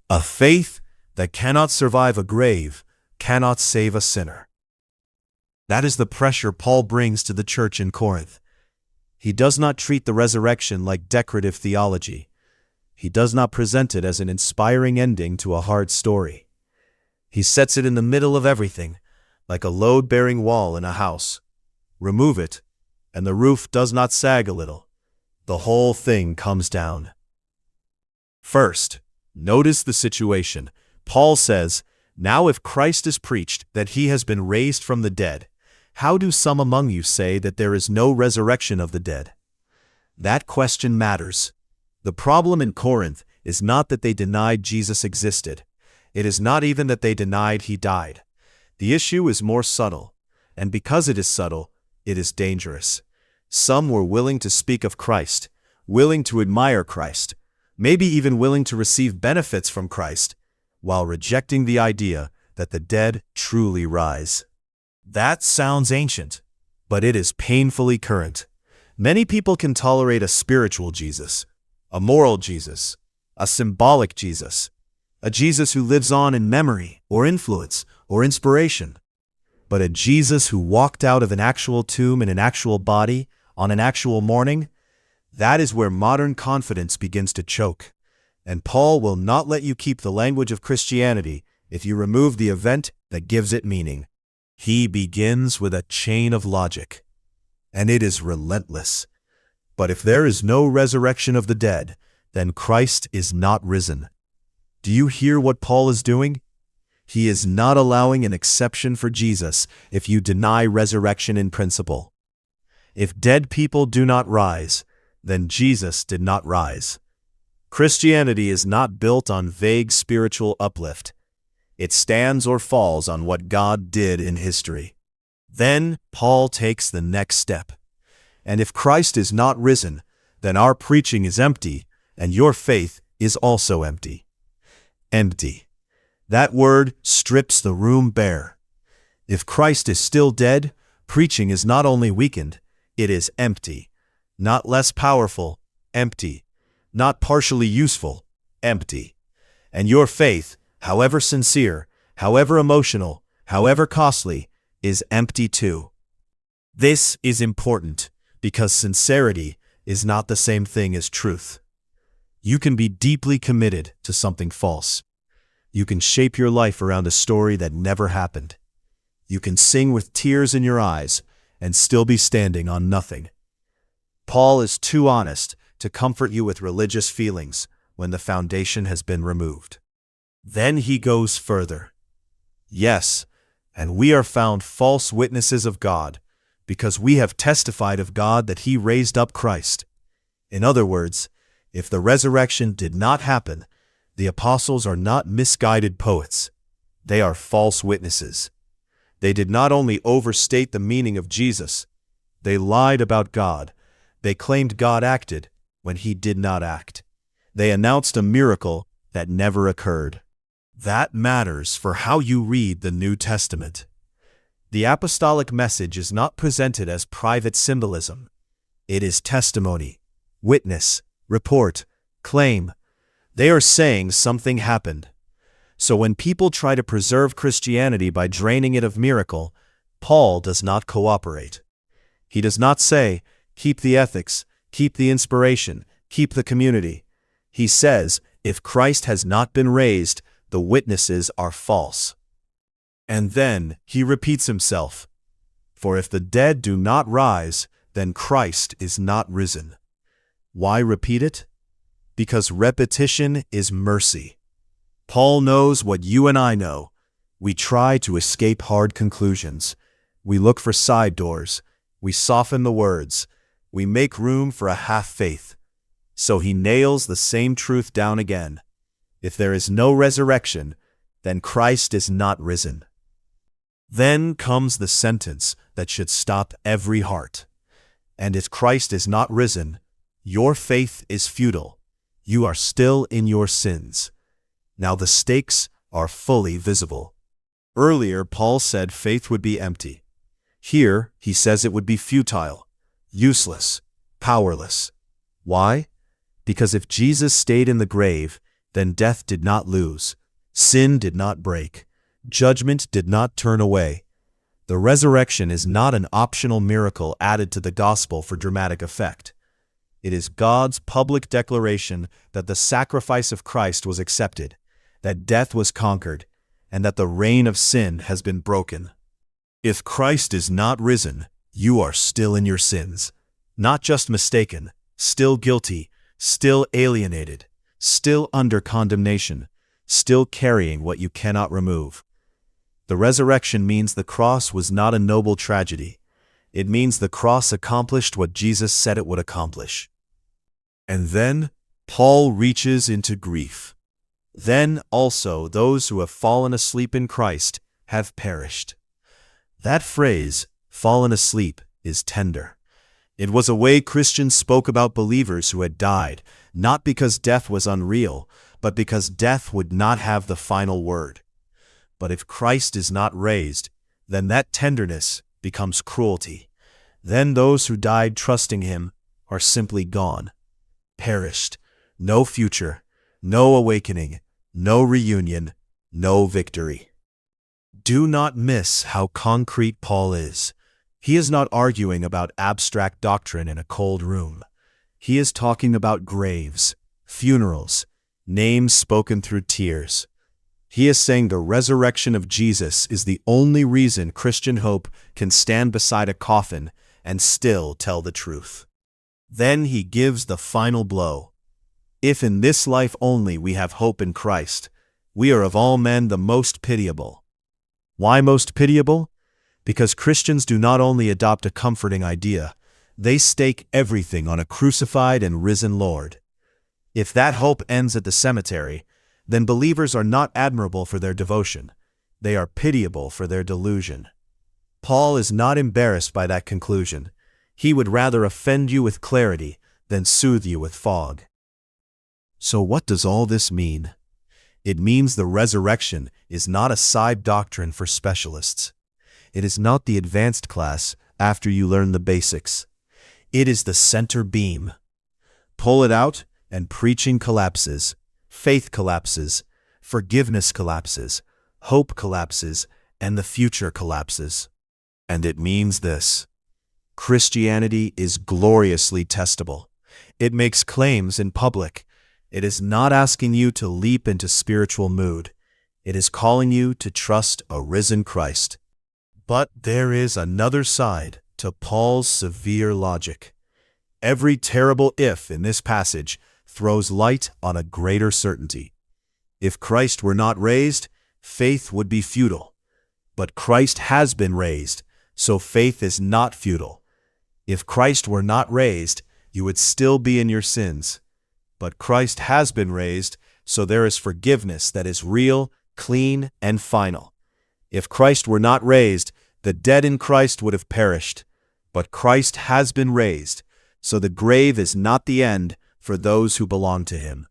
A faith that cannot survive a grave cannot save a sinner. That is the pressure Paul brings to the church in Corinth. He does not treat the resurrection like decorative theology. He does not present it as an inspiring ending to a hard story. He sets it in the middle of everything, like a load-bearing wall in a house. Remove it, and the roof does not sag a little. The whole thing comes down. First, notice the situation. Paul says, "Now if Christ is preached that he has been raised from the dead, how do some among you say that there is no resurrection of the dead?" That question matters. The problem in Corinth is not that they denied Jesus existed. It is not even that they denied he died. The issue is more subtle, and because it is subtle, it is dangerous. Some were willing to speak of Christ, willing to admire Christ, maybe even willing to receive benefits from Christ, while rejecting the idea that the dead truly rise. That sounds ancient, but it is painfully current. Many people can tolerate a spiritual Jesus, a moral Jesus, a symbolic Jesus, a Jesus who lives on in memory or influence or inspiration. But a Jesus who walked out of an actual tomb in an actual body on an actual morning, that is where modern confidence begins to choke. And Paul will not let you keep the language of Christianity if you remove the event that gives it meaning. He begins with a chain of logic, and it is relentless. But if there is no resurrection of the dead, then Christ is not risen. Do you hear what Paul is doing? He is not allowing an exception for Jesus if you deny resurrection in principle. If dead people do not rise, then Jesus did not rise. Christianity is not built on vague spiritual uplift. It stands or falls on what God did in history. Then Paul takes the next step. And if Christ is not risen, then our preaching is empty, and your faith is also empty. Empty. That word strips the room bare. If Christ is still dead, preaching is not only weakened, it is empty. Not less powerful, empty. Not partially useful, empty. And your faith, however sincere, however emotional, however costly, is empty too. This is important because sincerity is not the same thing as truth. You can be deeply committed to something false. You can shape your life around a story that never happened. You can sing with tears in your eyes and still be standing on nothing. Paul is too honest to comfort you with religious feelings when the foundation has been removed. Then he goes further. Yes, and we are found false witnesses of God because we have testified of God that he raised up Christ. In other words, if the resurrection did not happen, the apostles are not misguided poets. They are false witnesses. They did not only overstate the meaning of Jesus, they lied about God. They claimed God acted when he did not act. They announced a miracle that never occurred. That matters for how you read the New Testament. The apostolic message is not presented as private symbolism. It is testimony, witness, report, claim. They are saying something happened. So when people try to preserve Christianity by draining it of miracle, Paul does not cooperate. He does not say, keep the ethics, keep the inspiration, keep the community. He says, if Christ has not been raised, the witnesses are false. And then he repeats himself. For if the dead do not rise, then Christ is not risen. Why repeat it? Because repetition is mercy. Paul knows what you and I know. We try to escape hard conclusions. We look for side doors. We soften the words. We make room for a half-faith. So he nails the same truth down again. If there is no resurrection, then Christ is not risen. Then comes the sentence that should stop every heart. And if Christ is not risen, your faith is futile. You are still in your sins. Now the stakes are fully visible. Earlier, Paul said faith would be empty. Here, he says it would be futile, useless, powerless. Why? Because if Jesus stayed in the grave, then death did not lose, sin did not break, judgment did not turn away. The resurrection is not an optional miracle added to the gospel for dramatic effect. It is God's public declaration that the sacrifice of Christ was accepted, that death was conquered, and that the reign of sin has been broken. If Christ is not risen, you are still in your sins, not just mistaken, still guilty, still alienated, still under condemnation, still carrying what you cannot remove. The resurrection means the cross was not a noble tragedy. It means the cross accomplished what Jesus said it would accomplish. And then Paul reaches into grief. Then also those who have fallen asleep in Christ have perished. That phrase, fallen asleep, is tender. It was a way Christians spoke about believers who had died, not because death was unreal, but because death would not have the final word. But if Christ is not raised, then that tenderness becomes cruelty. Then those who died trusting him are simply gone, perished, no future, no awakening, no reunion, no victory. Do not miss how concrete Paul is. He is not arguing about abstract doctrine in a cold room. He is talking about graves, funerals, names spoken through tears. He is saying the resurrection of Jesus is the only reason Christian hope can stand beside a coffin and still tell the truth. Then he gives the final blow. If in this life only we have hope in Christ, we are of all men the most pitiable. Why most pitiable? Because Christians do not only adopt a comforting idea, they stake everything on a crucified and risen Lord. If that hope ends at the cemetery, then believers are not admirable for their devotion. They are pitiable for their delusion. Paul is not embarrassed by that conclusion. He would rather offend you with clarity than soothe you with fog. So what does all this mean? It means the resurrection is not a side doctrine for specialists. It is not the advanced class after you learn the basics. It is the center beam. Pull it out and preaching collapses. Faith collapses, forgiveness collapses, hope collapses, and the future collapses. And it means this: Christianity is gloriously testable. It makes claims in public. It is not asking you to leap into spiritual mood. It is calling you to trust a risen Christ. But there is another side to Paul's severe logic. Every terrible if in this passage throws light on a greater certainty. If Christ were not raised, faith would be futile. But Christ has been raised, so faith is not futile. If Christ were not raised, you would still be in your sins. But Christ has been raised, so there is forgiveness that is real, clean, and final. If Christ were not raised, the dead in Christ would have perished. But Christ has been raised, so the grave is not the end for those who belong to him.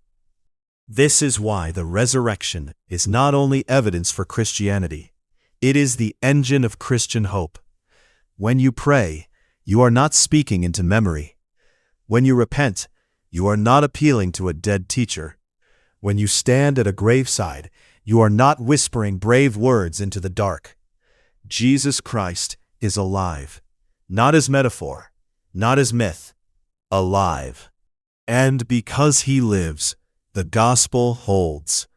This is why the resurrection is not only evidence for Christianity, it is the engine of Christian hope. When you pray, you are not speaking into memory. When you repent, you are not appealing to a dead teacher. When you stand at a graveside, you are not whispering brave words into the dark. Jesus Christ is alive, not as metaphor, not as myth, alive. And because he lives, the gospel holds.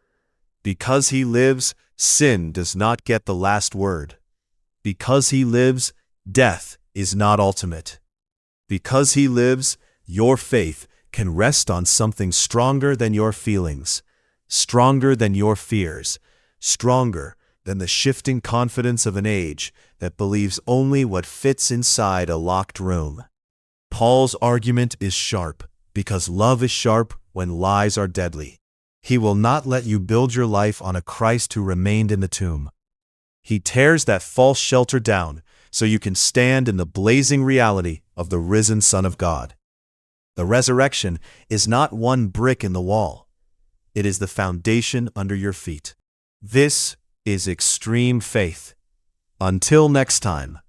Because he lives, sin does not get the last word. Because he lives, death is not ultimate. Because he lives, your faith can rest on something stronger than your feelings, stronger than your fears, stronger than the shifting confidence of an age that believes only what fits inside a locked room. Paul's argument is sharp, because love is sharp when lies are deadly. He will not let you build your life on a Christ who remained in the tomb. He tears that false shelter down so you can stand in the blazing reality of the risen Son of God. The resurrection is not one brick in the wall. It is the foundation under your feet. This is extreme faith. Until next time.